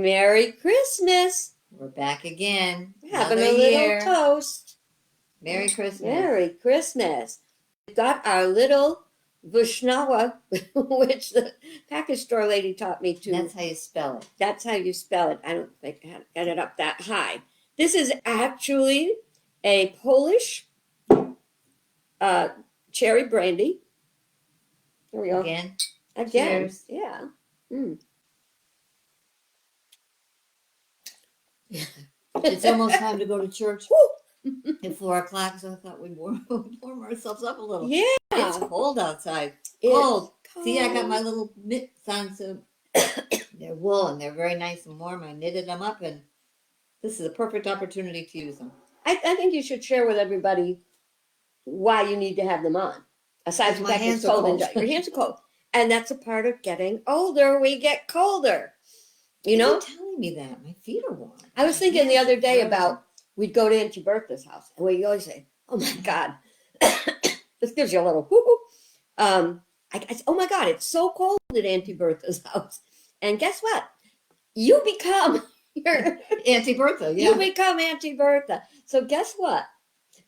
Merry Christmas. We're back again. Having Another a little year. toast. Merry Christmas. Merry Christmas. We've got our little Vishnawa, which the package store lady taught me to. That's how you spell it. That's how you spell it. I don't think I got it up that high. This is actually a Polish cherry brandy. Here we go. Again. Cheers. Yeah. It's almost time to go to church at 4 o'clock, so I thought we'd warm ourselves up a little. Yeah. It's cold outside. It's Cold. See, I got my little mitts on, so they're wool and they're very nice and warm. I knitted them up, and this is a perfect opportunity to use them. I think you should share with everybody why you need to have them on. Aside from My that, it's hands are cold. cold. Your hands are cold. And that's a part of getting older. We get colder. You know? You're telling me that. My feet are warm. I was thinking the Yes, other day frozen. about we'd go to Auntie Bertha's house, and we always say, "Oh my God," this gives you a little whoo. Oh my God, it's so cold at Auntie Bertha's house. And guess what? You become your Auntie Bertha, yeah. you become Auntie Bertha. So guess what?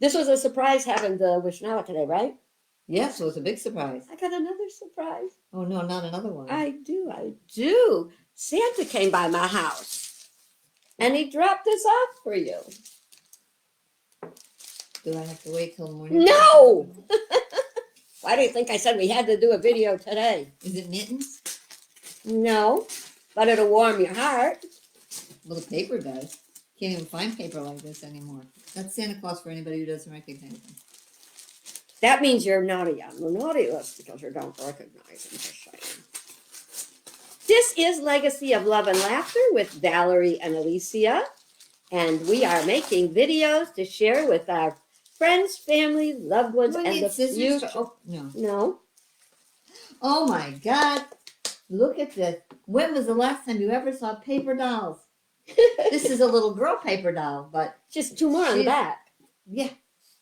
This was a surprise having the Wishnawa today, right? Yes, it was a big surprise. I got another surprise. Oh no, not another one. I do. Santa came by my house, and he dropped this off for you. Do I have to wait till morning? No! Why do you think I said we had to do a video today? Is it mittens? No, but it'll warm your heart. Well, the paper does. Can't even find paper like this anymore. That's Santa Claus for anybody who doesn't recognize him. That means you're naughty on the naughty list because you don't recognize him. Just saying. This is Legacy of Love and Laughter with Valerie and Alicia. And we are making videos to share with our friends, family, loved ones, Do I and need the scissors future. to no. No. Oh my God. Look at this. When was the last time you ever saw paper dolls? This is a little girl paper doll, but Just two more on the She's- back. yeah,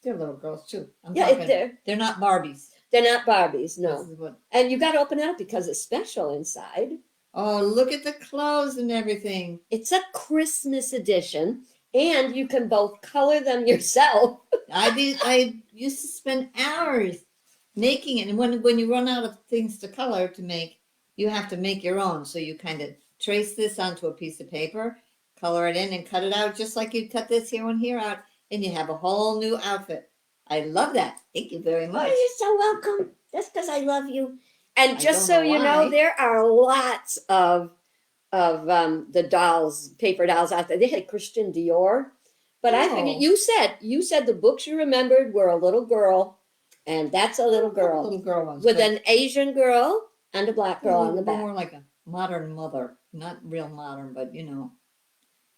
they're little girls too. They're not Barbies. They're not Barbies, no. This is what, And you got to open it up because it's special inside. oh, look at the clothes and everything. It's a Christmas edition, and you can both color them yourself. I used to spend hours making it, and when you run out of things to color to make, you have to make your own. So you kind of trace this onto a piece of paper, color it in, and cut it out just like you'd cut this here and here out, and you have a whole new outfit. I love that. Thank you very much. Oh, you're so welcome. That's because I love you. And I just don't so know you know, why. there are lots of the dolls, paper dolls out there. They had Christian Dior, but I figured Oh. you said the books you remembered were a little girl, and that's a little girl Little girl ones. with but an Asian girl and a black girl on the back. More like a modern mother, not real modern, but you know.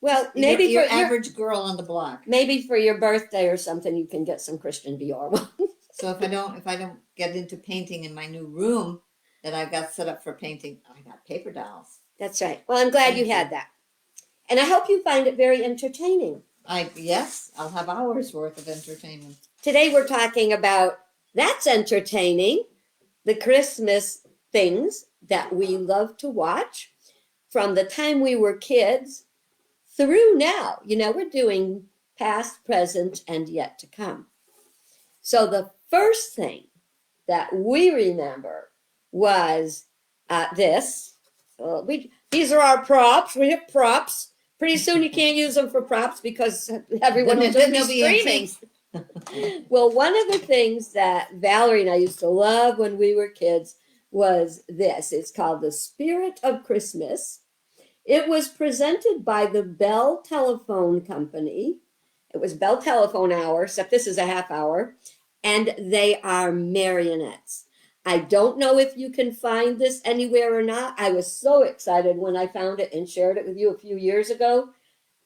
Well, maybe your for your average girl on the block. maybe for your birthday or something, you can get some Christian Dior. So if I don't get into painting in my new room that I've got set up for painting, I got paper dolls. That's right. Well, I'm glad you Thank you. had that, and I hope you find it very entertaining. Yes, I'll have hours worth of entertainment. Today we're talking about that's entertaining, the Christmas things that we love to watch from the time we were kids through now. You know, we're doing past, present, and yet to come. So the first thing that we remember was this. These are our props. We have props. Pretty soon you can't use them for props because everyone will Then just be they'll be streaming. antiques. Well, one of the things that Valerie and I used to love when we were kids was this. It's called The Spirit of Christmas. It was presented by the Bell Telephone Company. It was Bell Telephone Hour, except this is a half hour, and they are marionettes. I don't know if you can find this anywhere or not. I was so excited when I found it and shared it with you a few years ago.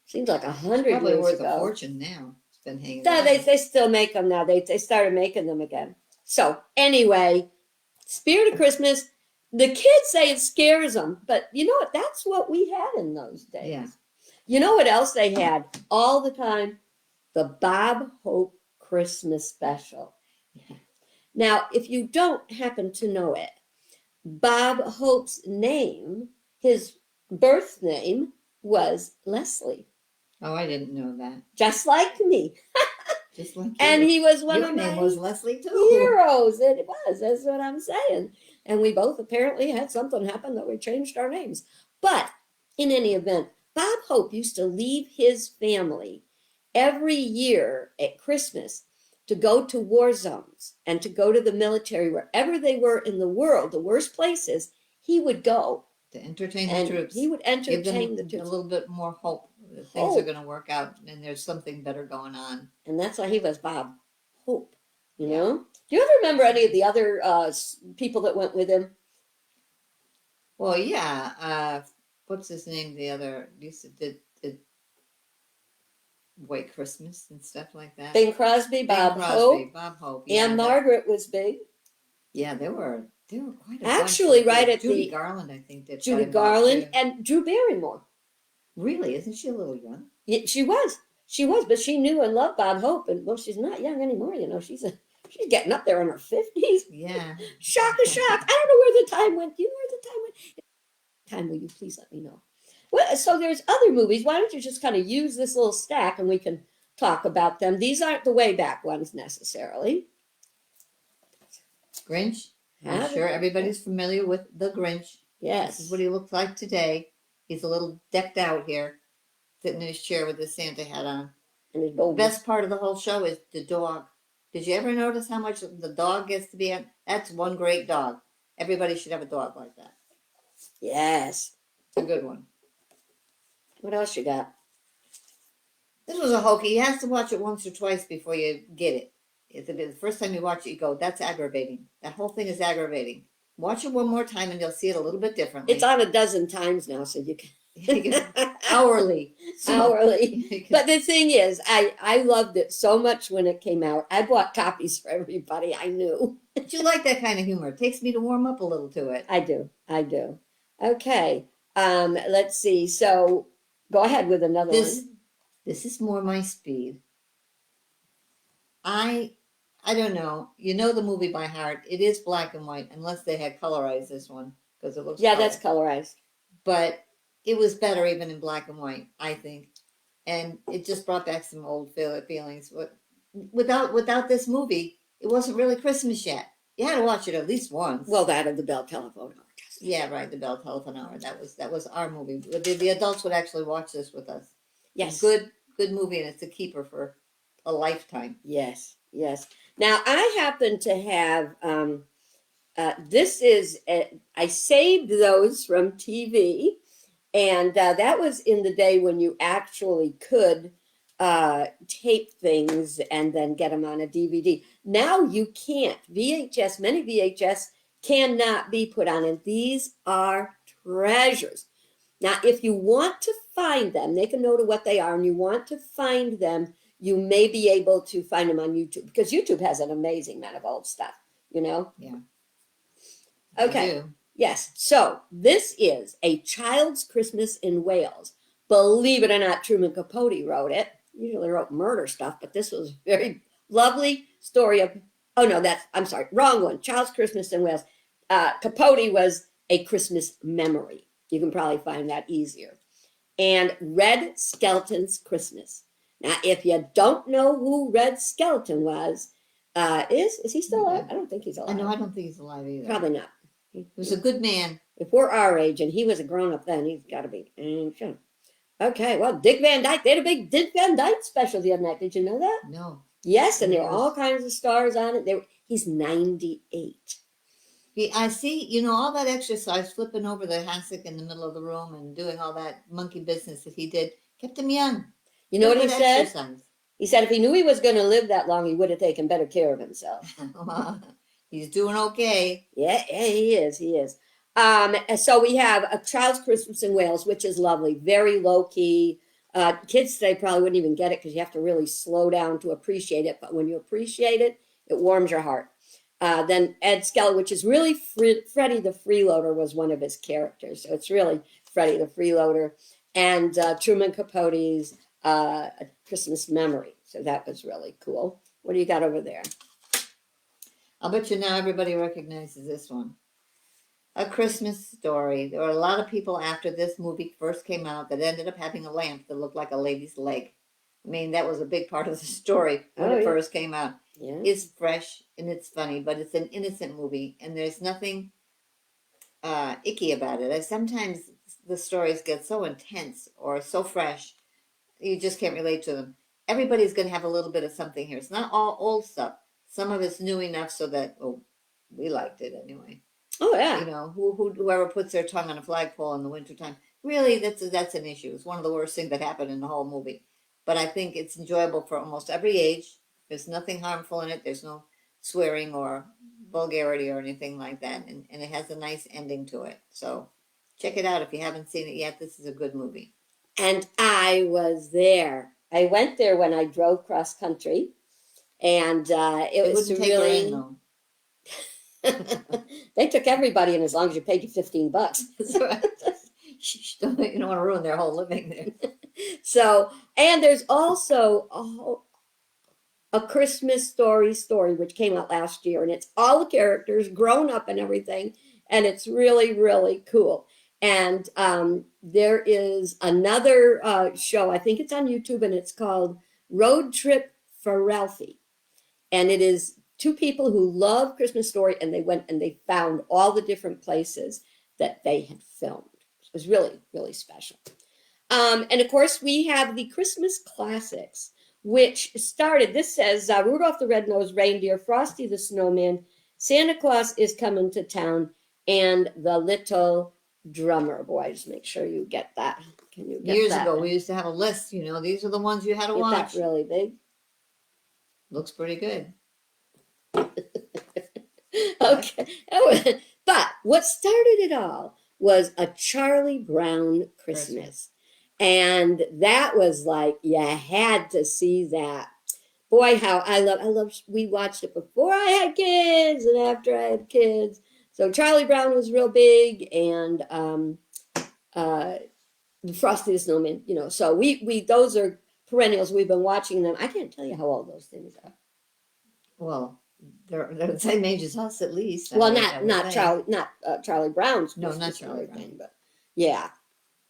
Seems like 100 Probably years worth ago. a fortune now. It's been hanging No, around. they still make them now. They started making them again. So anyway, Spirit of Christmas. The kids say it scares them, but you know what? That's what we had in those days. Yeah. You know what else they had all the time? The Bob Hope Christmas Special. Now, if you don't happen to know it, Bob Hope's name, his birth name, was Leslie, Oh, I didn't know that. just like me. Just like And you. he was one Your of name my was Leslie too. heroes. It was. That's what I'm saying. And we both apparently had something happen that we changed our names. But in any event, Bob Hope used to leave his family every year at Christmas to go to war zones and to go to the military wherever they were in the world, the worst places. He would go To entertain the and troops. he would Give them entertain the a troops. little bit more hope that things are Hope. going to work out and there's something better going on. And that's why he was Bob Hope. You Yeah. know? Do you ever remember any of the other people that went with him? Well, yeah. What's his name? The other Lisa did White Christmas and stuff like that. Bing Crosby, Bing Bob Crosby, Hope, Bob Hope. Yeah, and Margaret was big. yeah, there were quite a Actually, bunch. right at Judy the Garland, I think, did Judy quite a lot, Garland too. and Drew Barrymore. Really, isn't she a little young? Yeah, she was, but she knew and loved Bob Hope, and well, she's not young anymore. You know, she's getting up there in her 50s. Yeah. Shock! I don't know where the time went. Do you know where the time went? Time, will you please let me know? Well, so there's other movies. Why don't you just kind of use this little stack and we can talk about them? These aren't the way back ones necessarily. Grinch. I'm How sure did- everybody's familiar with the Grinch. This Yes. is what he looks like today. He's a little decked out here, sitting in his chair with his Santa hat on. And his The bold best part of the whole show is the dog. Did you ever notice how much the dog gets to be on? That's one great dog. Everybody should have a dog like that. Yes. It's a good one. What else you got? This was a hokey. You have to watch it once or twice before you get it. If the first time you watch it, you go, that's aggravating. That whole thing is aggravating. Watch it one more time and you'll see it a little bit differently. It's on a dozen times now, so you can hourly. hourly. But the thing is, I loved it so much when it came out. I bought copies for everybody I knew. But you like that kind of humor. It takes me to warm up a little to it. I do. Okay. Let's see. So go ahead with another one. This is more my speed. I don't know. You know the movie by heart. It is black and white, unless they had colorized this one because it looks. Yeah, color. that's colorized. But it was better even in black and white, I think, and it just brought back some old feelings. Without this movie, it wasn't really Christmas yet. You had to watch it at least once. Well, that of the Bell Telephone Hour. Yeah, right. The Bell Telephone Hour. That was our movie. The adults would actually watch this with us. Yes. Good movie, and it's a keeper for a lifetime. Yes. Now I happen to have. I saved those from TV, and that was in the day when you actually could tape things and then get them on a DVD. Now you can't. VHS, many VHS cannot be put on, and these are treasures. Now, if you want to find them, make a note of what they are, and you want to find them, you may be able to find them on YouTube, because YouTube has an amazing amount of old stuff, you know? Yeah. Okay. Yes. So this is A Child's Christmas in Wales. Believe it or not, Truman Capote wrote it. Usually wrote murder stuff, but this was a very lovely story of, oh no, I'm sorry, wrong one. Child's Christmas in Wales. Capote was A Christmas Memory. You can probably find that easier. And Red Skelton's Christmas. Now, if you don't know who Red Skelton was, is he still alive? I don't think he's alive. I know. I don't think he's alive either. Probably not. He was a good man. If we're our age and he was a grown up then, he's got to be ancient. Okay, well, Dick Van Dyke, they had a big Dick Van Dyke special the other night. Did you know that? No. Yes, and there were all kinds of stars on it. He's 98. I see, all that exercise, flipping over the hassock in the middle of the room and doing all that monkey business that he did, kept him young. You know what he Good said? exercise. He said if he knew he was going to live that long, he would have taken better care of himself. He's doing okay. Yeah, he is. So we have A Child's Christmas in Wales, which is lovely, very low key. Kids today probably wouldn't even get it because you have to really slow down to appreciate it. But when you appreciate it, it warms your heart. Then Ed Skelton, which is really Freddie the Freeloader was one of his characters. So it's really Freddie the Freeloader. And Truman Capote's A Christmas Memory. So that was really cool. What do you got over there? I'll bet you now everybody recognizes this one. A Christmas Story. There were a lot of people after this movie first came out that ended up having a lamp that looked like a lady's leg. I mean, that was a big part of the story when Oh, it yeah. first came out. Yeah. It's fresh and it's funny, but it's an innocent movie, and there's nothing icky about it. Sometimes the stories get so intense or so fresh, you just can't relate to them. Everybody's going to have a little bit of something here. It's not all old stuff. Some of it's new enough so that, oh, we liked it anyway. Oh, yeah. You know, whoever puts their tongue on a flagpole in the wintertime, really, that's an issue. It's one of the worst things that happened in the whole movie. But I think it's enjoyable for almost every age. There's nothing harmful in it. There's no swearing or vulgarity or anything like that, and it has a nice ending to it. So check it out if you haven't seen it yet. This is a good movie. And I was there. I went there when I drove cross country, and it They was wouldn't take her in really. though. They took everybody in as long as you paid you $15. That's right. You don't want to ruin their whole living there. So, and there's also a Christmas story which came out last year, and it's all the characters grown up and everything, and it's really, really cool. And there is another show, I think it's on YouTube, and it's called Road Trip for Ralphie. And it is two people who love Christmas Story, and they went and they found all the different places that they had filmed. It was really, really special. And of course, we have the Christmas classics, which started, this says Rudolph the Red-Nosed Reindeer, Frosty the Snowman, Santa Claus is Coming to Town, and The Little Drummer. Boy, just make sure you get that. Can you get Years that? ago, we used to have a list. You know, these are the ones you had to Get watch. that really big. Looks pretty good. Okay. But what started it all was a Charlie Brown Christmas. And that was like, you had to see that. Boy, how I love, we watched it before I had kids and after I had kids. So Charlie Brown was real big, and Frosty the Snowman, you know. So we those are perennials. We've been watching them. I can't tell you how old those things are. Well, they're the same age as us at least. Well, I would not say. Charlie Brown's No, Christmas not Charlie and everything, Brown. but yeah.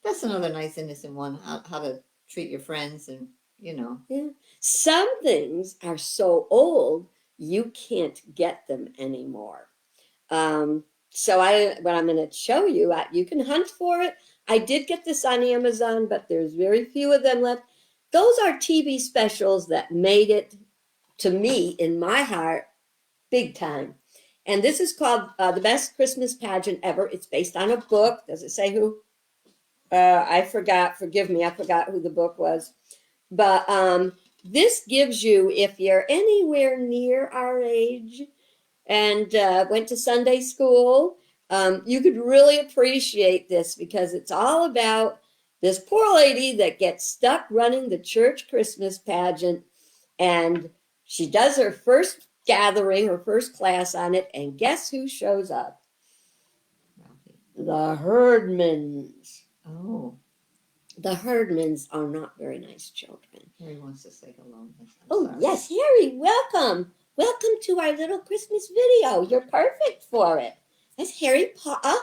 That's another nice innocent one. How to treat your friends, and you know. Yeah. Some things are so old you can't get them anymore. So what I'm going to show you, you can hunt for it. I did get this on Amazon, but there's very few of them left. Those are TV specials that made it, to me, in my heart, big time. And this is called The Best Christmas Pageant Ever. It's based on a book. Does it say who? I forgot. Forgive me. I forgot who the book was. But this gives you, if you're anywhere near our age and went to Sunday school, you could really appreciate this, because it's all about this poor lady that gets stuck running the church Christmas pageant, and she does her first gathering, her first class on it, and guess who shows up? Ralphie. The Herdmans. Oh, The Herdmans are not very nice children. Harry wants to say hello. I'm Oh, sorry. yes, Harry, welcome. Welcome to our little Christmas video. You're perfect for it. That's Harry Potter.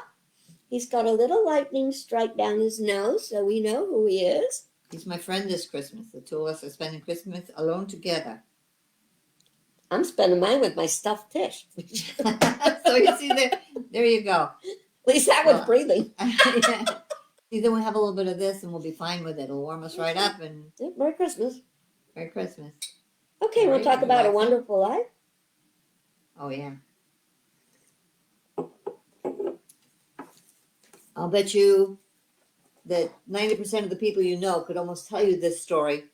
He's got a little lightning strike down his nose, so we know who he is. He's my friend this Christmas. The two of us are spending Christmas alone together. I'm spending mine with my stuffed fish. So you see there you go. At least that was Well, breathing. See, then we have a little bit of this and we'll be fine with it. It'll warm us right up, and Yeah, Merry Christmas. Merry Christmas. Okay, we'll Alright, talk you about A like that? Wonderful Life. Oh yeah. I'll bet you that 90% of the people you know could almost tell you this story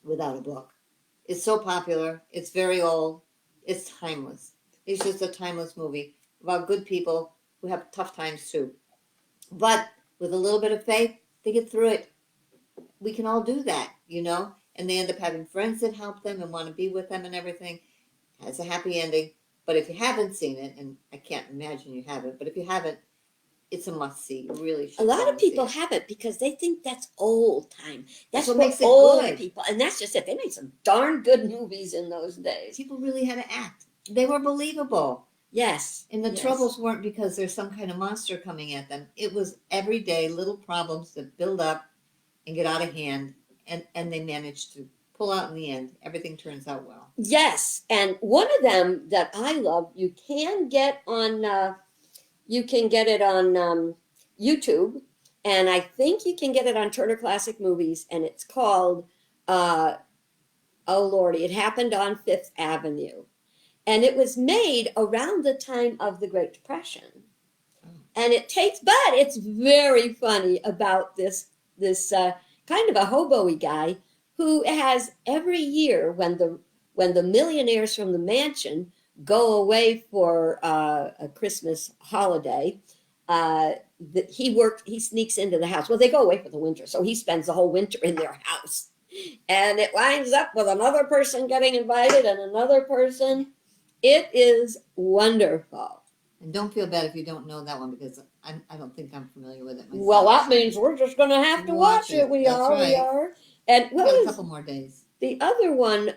without a book. It's so popular. It's very old. It's timeless. It's just a timeless movie about good people who have tough times too. But with a little bit of faith, they get through it. We can all do that, you know? And they end up having friends that help them and want to be with them and everything. It's a happy ending. But if you haven't seen it, and I can't imagine you haven't, but if you haven't, it's a must see. You really should. A lot go of and see people it. haven't, because they think that's old time. That's what what makes it old good. people, and that's just it. They made some darn good movies in those days. People really had to act. They were believable. Yes. And the yes. troubles weren't because there's some kind of monster coming at them. It was everyday little problems that build up and get out of hand, and they managed to pull out in the end. Everything turns out well. Yes, and one of them that I love, you can get on. You can get it on YouTube, and I think you can get it on Turner Classic Movies, and it's called. Oh Lordy, it happened on Fifth Avenue, and it was made around the time of the Great Depression. And it takes, but it's very funny about this kind of a hobo-y guy who has every year when the millionaires from the mansion go away for a Christmas holiday, he sneaks into the house. Well, they go away for the winter, so he spends the whole winter in their house, and it winds up with another person getting invited and another person. It is wonderful. And don't feel bad if you don't know that one because I don't think I'm familiar with it myself. Well, that means we're just going to have to watch it. We That's are. right. We are. And We've what got a was couple more days. the other one?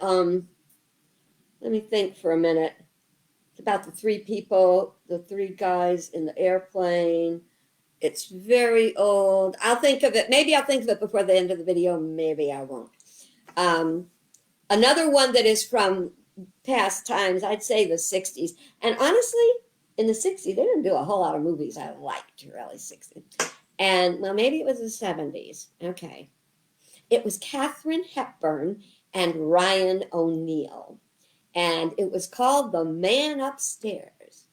Let me think for a minute. It's about the three people, the three guys in the airplane. It's very old. I'll think of it. Maybe I'll think of it before the end of the video. Maybe I won't. Another one that is from past times, I'd say the 60s. And honestly, in the 60s, they didn't do a whole lot of movies I liked, really, 60s. And, well, maybe it was the 70s. Okay. It was Katharine Hepburn and Ryan O'Neal. And it was called The Man Upstairs.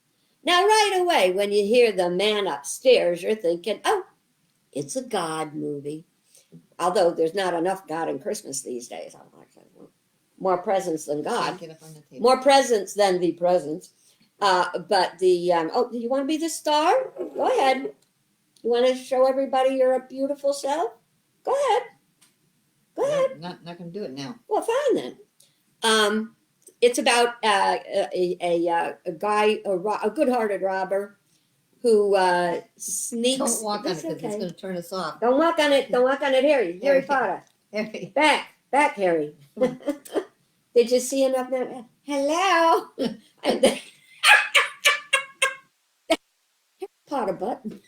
Now, right away, when you hear The Man Upstairs, you're thinking, oh, it's a God movie. Although there's not enough God in Christmas these days. I'm like, more presents than God. Get up on the table. More presents than the presents. But the, do you want to be the star? Go ahead. You want to show everybody your beautiful self? Go ahead. Go ahead. Not going to do it now. Well, fine then. It's about a guy, a good-hearted robber who sneaks. Don't walk on it because okay. it's going to turn us off. Don't walk on it. Don't walk on it, Harry. Harry Potter. Harry. Back, Harry. Did you see enough now? Hello. Potter button.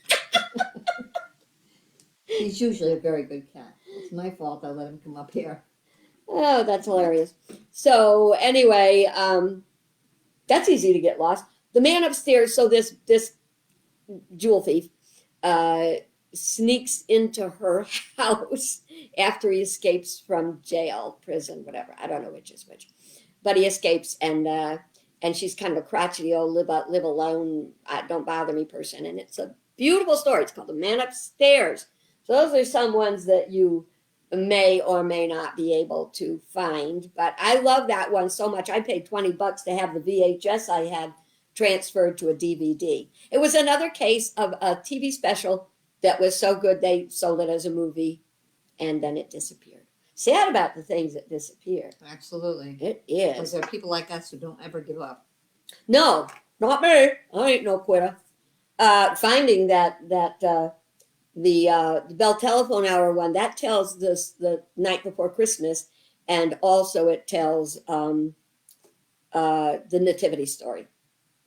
He's usually a very good cat. It's my fault I let him come up here. Oh, that's hilarious. So anyway, that's easy to get lost. The man upstairs. So this jewel thief sneaks into her house after he escapes from jail, prison, whatever. I don't know which is which, but he escapes, and she's kind of a crotchety old live alone, don't bother me person, and it's a beautiful story. It's called The Man Upstairs. So those are some ones that you may or may not be able to find, but I love that one so much. I paid $20 to have the VHS I had transferred to a DVD. It was another case of a TV special that was so good they sold it as a movie, and then it disappeared. Sad about the things that disappear. Absolutely. It Because is. there are people like us who don't ever give up. No, not me. I ain't no quitter. Finding that the Bell Telephone Hour one, that tells the night before Christmas, and also it tells the nativity story.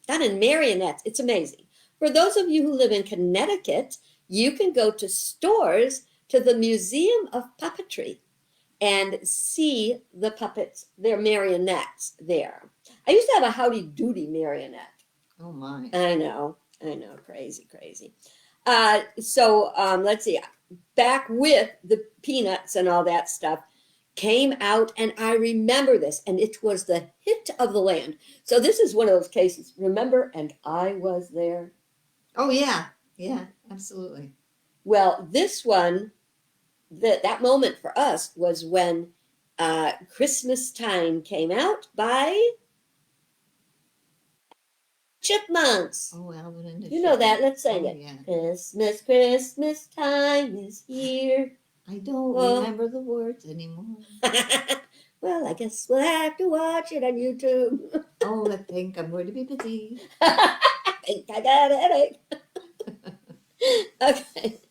Done in marionettes. It's amazing. For those of you who live in Connecticut, you can go to stores to the Museum of Puppetry and see the puppets, their marionettes there. I used to have a Howdy Doody marionette. Oh my. I know, crazy. So let's see, back with the Peanuts and all that stuff came out, and I remember this, and it was the hit of the land. So this is one of those cases, remember, and I was there. Oh yeah, absolutely. Well, this one, that moment for us was when Christmas Time came out by Chipmunks. Oh, Alvin and the You know that, Chipmunks. let's sing it. Yeah. Christmas time is here. I don't Well- remember the words anymore. Well, I guess we'll have to watch it on YouTube. Oh, I think I'm going to be busy. I think I got a headache. Okay.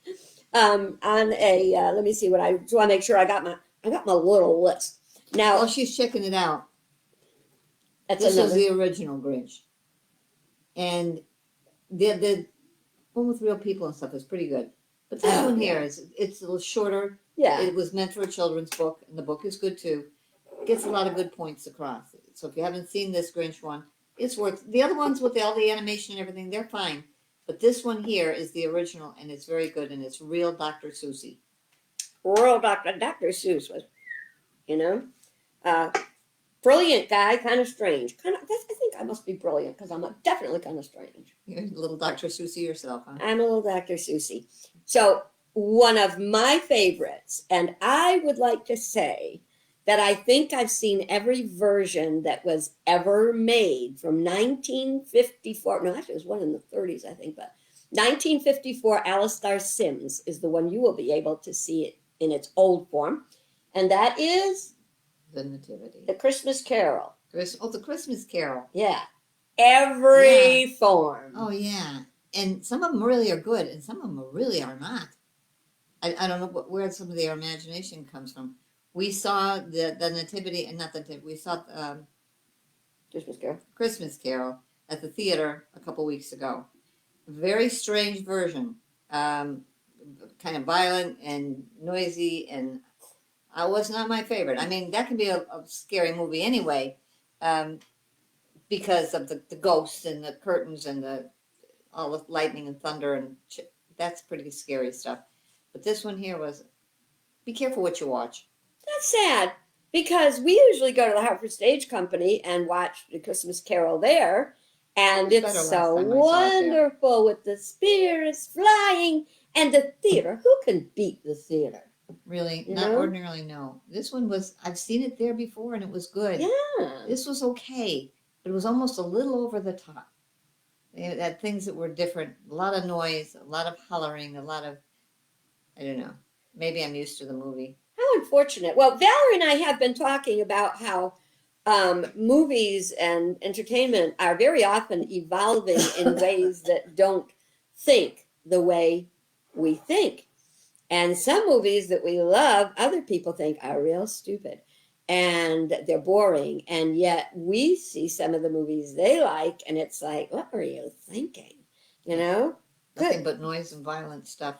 On a let me see what I just want to make sure I got my little list. Now Oh, she's checking it out. that's This another. is the original Grinch. and the one with real people and stuff is pretty good. But this Oh, one yeah. here it's a little shorter. Yeah. It was meant for a children's book, and the book is good too. Gets a lot of good points across. So if you haven't seen this Grinch one, it's worth. The other ones with all the animation and everything, they're fine. But this one here is the original, and it's very good, and it's real Dr. Seussy. Royal Dr. Seuss was, you know, uh, brilliant guy, kind of strange. I think I must be brilliant because I'm definitely kind of strange. You're a little Dr. Seussy yourself, huh? I'm a little Dr. Seussy. So one of my favorites, and I would like to say that I think I've seen every version that was ever made from 1954. No, actually, it was one in the 30s, I think, but 1954, Alistair Sims is the one you will be able to see it in its old form, and that is The Nativity. The Christmas Carol. The Christmas Carol. Yeah, every form. Oh yeah, and some of them really are good, and some of them really are not. I don't know where some of their imagination comes from. We saw the Nativity, and not the Nativity. We saw Christmas Carol. Christmas Carol at the theater a couple weeks ago. Very strange version, kind of violent and noisy, and was not my favorite. I mean, that can be a scary movie anyway, because of the ghosts and the curtains and all the lightning and thunder, and that's pretty scary stuff. But this one here was, be careful what you watch. That's sad because we usually go to the Hartford Stage Company and watch the Christmas Carol there, and It was it's better so last time I saw it there. wonderful with the spirits flying and the theater. Who can beat the theater? Really, You not know? ordinarily, no. This one was, I've seen it there before, and it was good. Yeah. This was okay, but it was almost a little over the top. They had things that were different, a lot of noise, a lot of hollering, a lot of, I don't know. Maybe I'm used to the movie. How unfortunate. Well, Valerie and I have been talking about how movies and entertainment are very often evolving in ways that don't think the way we think. And some movies that we love, other people think are real stupid and they're boring. And yet we see some of the movies they like, and it's like, what were you thinking? You know? Nothing Good. but noise and violent stuff.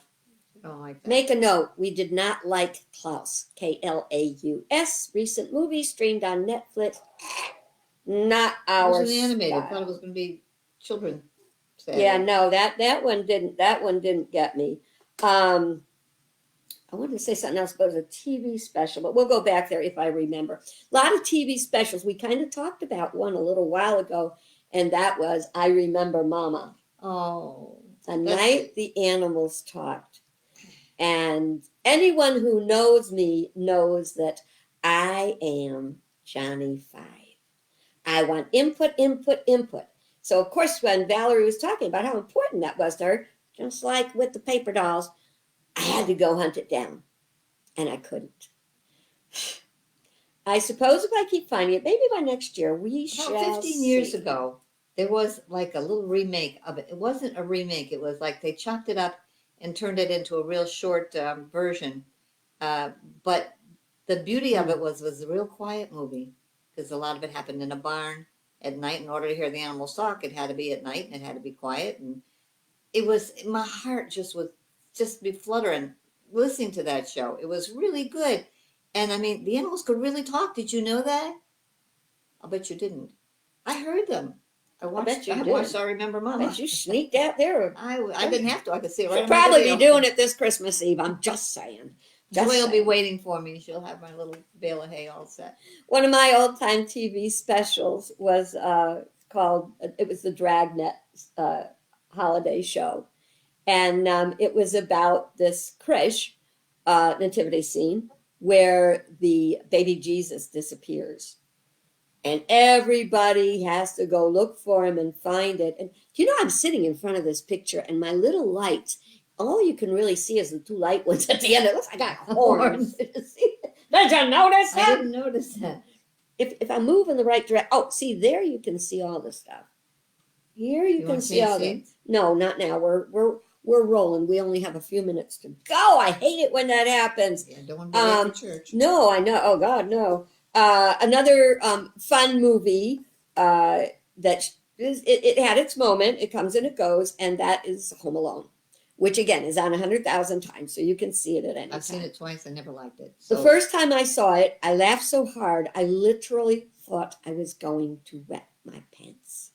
I don't like that. Make a note. We did not like Klaus, Klaus. Recent movie streamed on Netflix. Not It our was animated. I style. thought it was going to be children. Yeah, no, that one didn't get me. I wanted to say something else about a TV special, but we'll go back there if I remember. A lot of TV specials. We kind of talked about one a little while ago, and that was I Remember Mama. Oh, A That's Night the Animals Talked. And anyone who knows me knows that I am Johnny Five. I want input, input, input. So, of course, when Valerie was talking about how important that was to her, just like with the paper dolls, I had to go hunt it down. And I couldn't. I suppose if I keep finding it, maybe by next year we shall about 15 years see. ago, there was like a little remake of it. It wasn't a remake. It was like they chopped it up and turned it into a real short version. But the beauty of it was a real quiet movie because a lot of it happened in a barn at night. In order to hear the animals talk, it had to be at night and it had to be quiet. And it was, my heart just be fluttering listening to that show. It was really good. And I mean, the animals could really talk. Did you know that? I'll bet you didn't. I heard them. I bet you watched did. I Remember Mama. Bet you sneaked out there. I didn't have to. I could see it right She'll on my probably be video. doing it this Christmas Eve. I'm just saying. Joy Just will be saying. waiting for me. She'll have my little bale of hay all set. One of my old time TV specials was called, it was the Dragnet holiday show. And it was about this creche nativity scene where the baby Jesus disappears. And everybody has to go look for him and find it. And you know, I'm sitting in front of this picture and my little lights, all you can really see is the two light ones at the end. It looks like I got horns. Did you notice I that? didn't notice that. If I move in the right direction, oh, see, there you can see all the stuff. Here you can want see me to all see the. it? No, not now. We're rolling. We only have a few minutes to go. I hate it when that happens. Yeah, don't want to be late for church. No, I know. Oh God, no. Another fun movie that it had its moment. It comes and it goes, and that is Home Alone, which again is on 100,000 times, so you can see it at any I've seen time. it twice. I never liked it. The So first time I saw it, I laughed so hard, I literally thought I was going to wet my pants.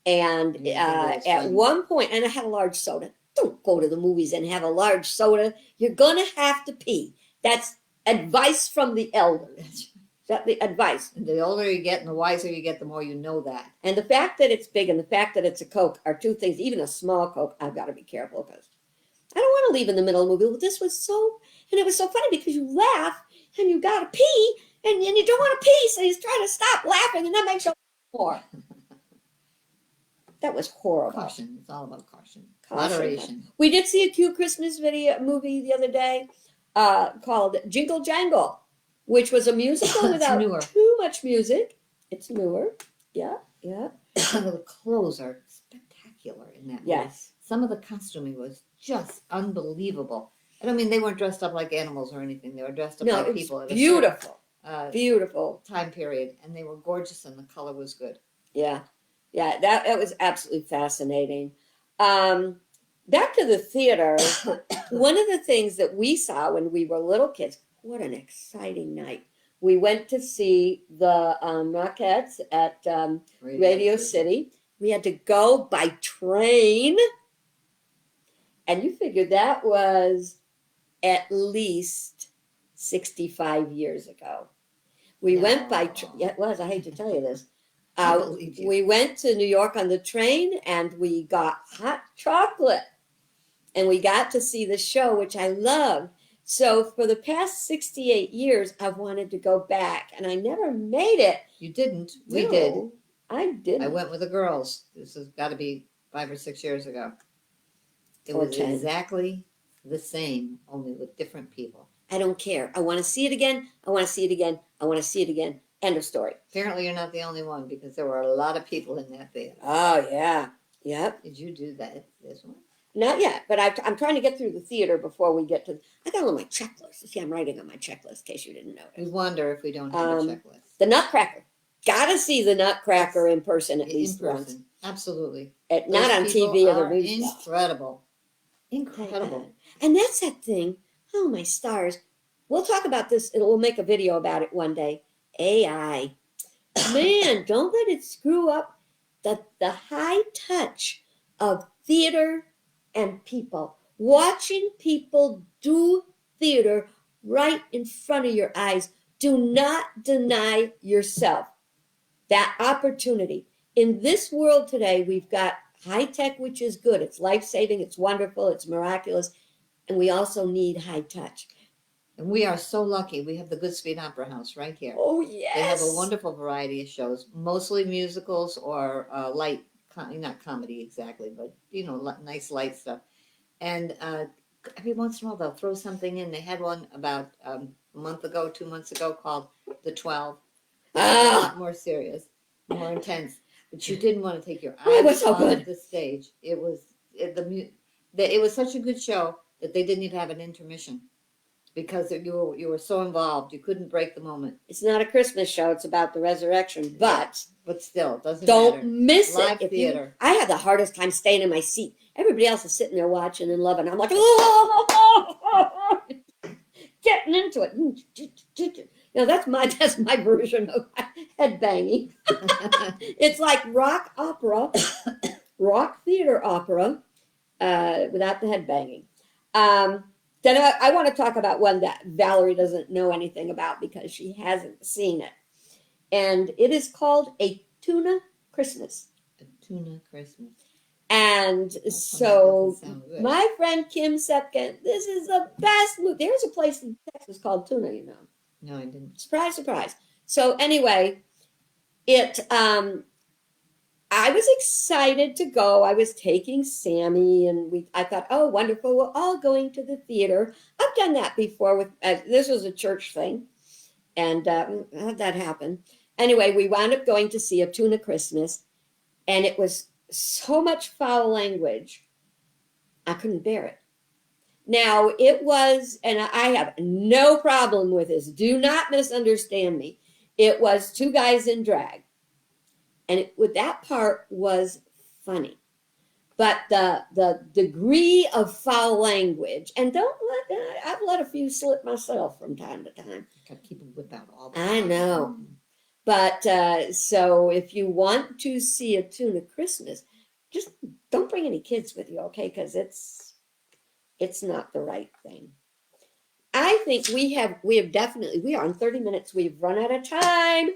And You think it was at funny. one point, and I had a large soda. Don't go to the movies and have a large soda. You're gonna have to pee. That's advice from the elders. That's the advice. the older you get and the wiser you get, the more you know that. And the fact that it's big and the fact that it's a Coke are two things. Even a small Coke, I've got to be careful because I don't want to leave in the middle of the movie. But this was so, and it was so funny because you laugh and you got to pee and you don't want to pee, so you try to stop laughing and that makes you more. That was horrible. Caution. It's all about caution. Caution. Moderation. We did see a cute Christmas movie the other day called Jingle Jangle, which was a musical It's without newer. too much music. It's newer. Yeah, yeah. The clothes are spectacular in that movie. Yes. Some of the costuming was just unbelievable. I don't mean they weren't dressed up like animals or anything. They were dressed up No, like it was people at a beautiful. certain, Beautiful. time period, and they were gorgeous, and the color was good. Yeah. Yeah, that was absolutely fascinating. Back to the theater, one of the things that we saw when we were little kids, what an exciting night. We went to see the Rockettes at Radio City. We had to go by train. And you figure that was at least 65 years ago. We went by, yeah, it was, I hate to tell you this. I believe you. We went to New York on the train and we got hot chocolate and we got to see the show, which I loved. So for the past 68 years, I've wanted to go back and I never made it. You didn't. We No, did. I didn't. I went with the girls. This has got to be 5 or 6 years ago. It Or was 10. exactly the same, only with different people. I don't care. I want to see it again. I want to see it again. I want to see it again. End of story. Apparently, you're not the only one because there were a lot of people in that theater. Oh, yeah. Yep. Did you do that? This one? Not yet, but I'm trying to get through the theater before we get to. I got on my checklist. You see, I'm writing on my checklist in case you didn't We notice. wonder if we don't have a checklist. The Nutcracker. Got to see the Nutcracker in person at In least once. person, absolutely. Not on Those TV people or the are movies. incredible, incredible. And that's that thing. Oh my stars! We'll talk about this. We'll make a video about it one day. AI, man, don't let it screw up the high touch of theater and people. Watching people do theater right in front of your eyes. Do not deny yourself that opportunity. In this world today, we've got high tech, which is good. It's life-saving, it's wonderful, it's miraculous, and we also need high touch. And we are so lucky. We have the Goodspeed Opera House right here. Oh, yes. They have a wonderful variety of shows, mostly musicals or light, not comedy exactly, but nice light stuff. And every once in a while they'll throw something in. They had one about a month ago, 2 months ago, called The 12. A lot more serious, more intense. But you didn't want to take your Oh, it was eyes so off good. the stage. It was such a good show that they didn't even have an intermission because you were so involved. You couldn't break the moment. It's not a Christmas show, it's about the resurrection, but But still, it doesn't don't matter. miss Live it. theater. I had the hardest time staying in my seat. Everybody else is sitting there watching and loving. I'm like, oh, getting into it. That's my version of head banging. It's like rock opera, rock theater opera, without the head banging. Then I want to talk about one that Valerie doesn't know anything about because she hasn't seen it. And it is called A Tuna Christmas. A tuna Christmas. And That so doesn't sound good. my friend Kim Sepkin, this is the best movie. There's a place in Texas called Tuna, No, I didn't. Surprise, surprise. So anyway, I was excited to go. I was taking Sammy and I thought, oh, wonderful. We're all going to the theater. I've done that before with, this was a church thing. And how'd that happen? Anyway, we wound up going to see A Tuna Christmas. And it was so much foul language. I couldn't bear it. Now it was, and I have no problem with this. Do not misunderstand me. It was two guys in drag. and that part was funny. But the degree of foul language, and I've let a few slip myself from time to time. Gotta keep a whip out all the I time. know. But so if you want to see a tune of Christmas, just don't bring any kids with you, okay? Because it's not the right thing. I think we have definitely, we are on 30 minutes. We've run out of time.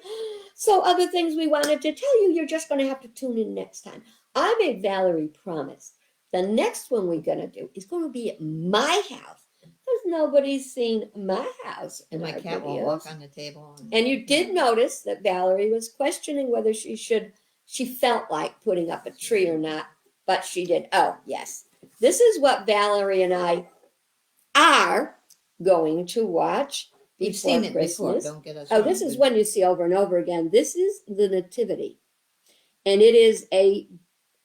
So other things we wanted to tell you, you're just going to have to tune in next time. I made Valerie promise. The next one we're going to do is going to be at my house. Because nobody's seen my house in And my our cat won't videos. walk on the table. And you did notice that Valerie was questioning whether she felt like putting up a tree or not, but she did. Oh, yes. This is what Valerie and I are going to watch We've before seen it Christmas. before. Don't get us Oh, wrong. this is one you see over and over again. This is the Nativity. And it is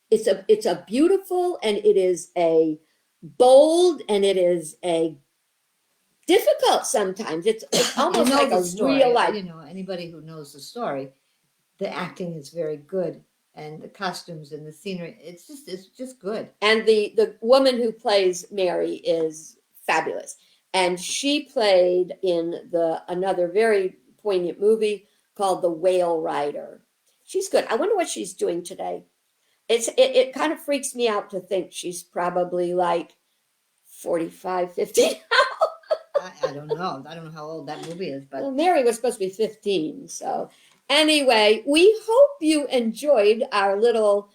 it's a beautiful, and it is a bold, and it is a difficult sometimes. It's almost You know like the a story. real life. You know, anybody who knows the story, the acting is very good, and the costumes and the scenery. It's just good. And the woman who plays Mary is fabulous. And she played in another very poignant movie called The Whale Rider. She's good. I wonder what she's doing today. It kind of freaks me out to think she's probably like 45, 50. I don't know. I don't know how old that movie is, but Well, Mary was supposed to be 15. So anyway, we hope you enjoyed our little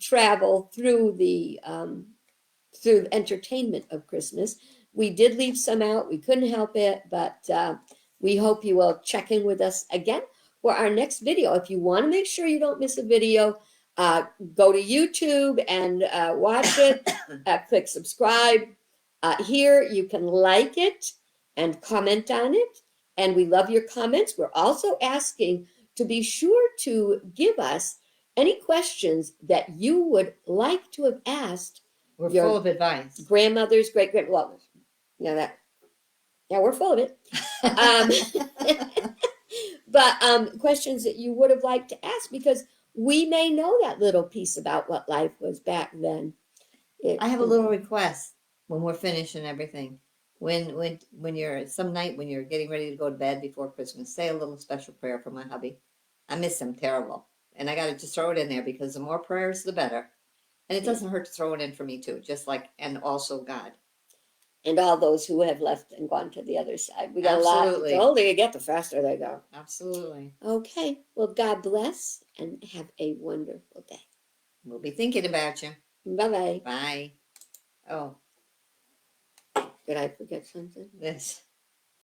travel through the entertainment of Christmas. We did leave some out. We couldn't help it, but we hope you will check in with us again for our next video. If you want to make sure you don't miss a video, go to YouTube and watch it. Click subscribe. Here you can like it and comment on it. And we love your comments. We're also asking to be sure to give us any questions that you would like to have asked we're your full of advice. grandmothers, great grand, well, you know that. Yeah, we're full of it. But questions that you would have liked to ask, because we may know that little piece about what life was back then. I have a little request when we're finished and everything. When you're some night when you're getting ready to go to bed before Christmas, say a little special prayer for my hubby. I miss him terrible, and I got to just throw it in there because the more prayers, the better. And it doesn't hurt to throw it in for me too, just like, and also God. And all those who have left and gone to the other side. We got Absolutely. a lot. The older you get, the faster they go. Absolutely. Okay. Well, God bless and have a wonderful day. We'll be thinking about you. Bye-bye. Bye. Oh, Did I forget something? this.